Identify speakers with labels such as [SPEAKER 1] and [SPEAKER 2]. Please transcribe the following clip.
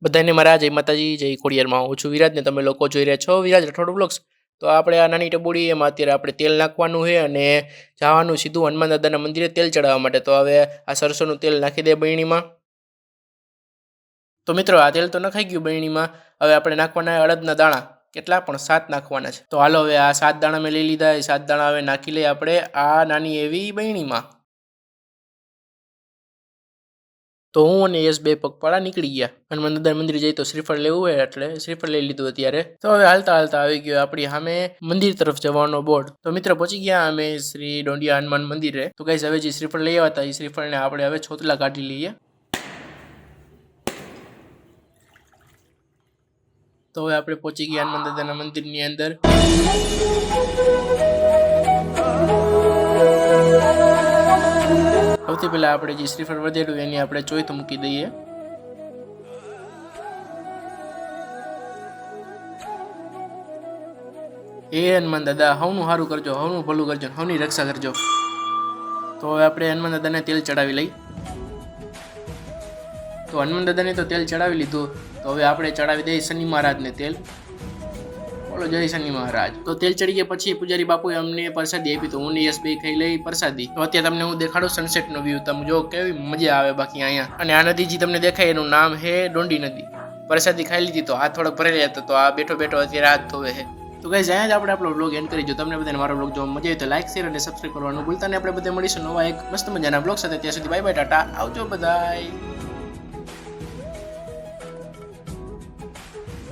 [SPEAKER 1] બધાને મારા જય માતાજી જય ખોડિયારમાં હું છું વિરાજ ને તમે લોકો જોઈ રહ્યા છો વિરાજ રઠોડ બ્લોગ્સ। તો આપણે આ નાની ટબુડી એમાં અત્યારે આપણે તેલ નાખવાનું છે અને જવાનું સીધું હનુમાન દાદાના મંદિરે તેલ ચડાવવા માટે। તો હવે આ સરસોનું તેલ નાખી દે બરણીમાં। તો મિત્રો આ તેલ તો નખાઈ ગયું બરણીમાં। હવે આપણે નાખવાના અડદના દાણા, કેટલા પણ 7 નાખવાના છે। તો હાલો હવે આ 7 દાણા મેં લઈ લીધા, એ 7 દાણા હવે નાખી લઈએ આપણે આ નાની એવી બરણીમાં। તો હું અને યશ બે પગપાળા નીકળી ગયા। હનુમાન દાદા મંદિર જઈ તો શ્રીફળ લેવું હોય એટલે શ્રીફળ લઈ લીધું અત્યારે। તો હવે હાલતા હાલતા આવી ગયો આપણી સામે મંદિર તરફ જવાનો બોર્ડ। તો મિત્ર પહોંચી ગયા અમે શ્રી ડોંડિયા હનુમાન મંદિરે। તો ગાઈસ હવે જે શ્રીફળ લઈ આવ્યા હતા એ શ્રીફળને આપણે હવે છોતલા કાઢી લઈએ। તો હવે આપણે પહોંચી ગયા હનુમાન દાદાના મંદિરની અંદર। સૌથી પહેલા આપણે જે શ્રીફળ વધેલું એની આપણે ચોઈથ મૂકી દઈએ। એ હનુમાન દાદા હવનું સારું કરજો, હવનું ભલું કરજો, હવની રક્ષા કરજો। તો હવે આપણે હનુમાન દાદાને તેલ ચડાવી લઈ। તો હનુમાન દાદાને તો તેલ ચડાવી લીધું। તો હવે આપણે ચડાવી દઈએ શનિ મહારાજને તેલ। બોલો જય શનિ મહારાજ। તો તેલ ચડી ગયા પછી પૂજારી બાપુએ અમને પ્રસાદી આપી। તો હું ને યશ બે ખાઈ લઈ પ્રસાદી। તો અત્યારે તમને હું દેખાડું સનસેટનો વ્યૂ, તમે જો કેવી મજા આવે બાકી અહીંયા। અને આ નદી જે તમને દેખાય એનું નામ છે ડોંડી નદી। પ્રસાદી ખાઈ લીધી તો હાથ થોડોક ભરેલા હતા, તો આ બેઠો બેઠો અત્યારે હાથ ધોવે છે। તો ગાઈસ અહીંયા જ આપણે આપણો વ્લોગ એન્ડ કરી। જો તમને બધાને મારો વ્લોગ જોવા મજા આવે તો લાઈક, શેર અને સબસ્ક્રાઇબ કરવાનું ભૂલતા નહીં। આપણે બધા મળીશું નવા એક મસ્ત મજાના વ્લોગ સાથે। ત્યાં સુધી બાય બાય, ટાટા, આવજો બધાય।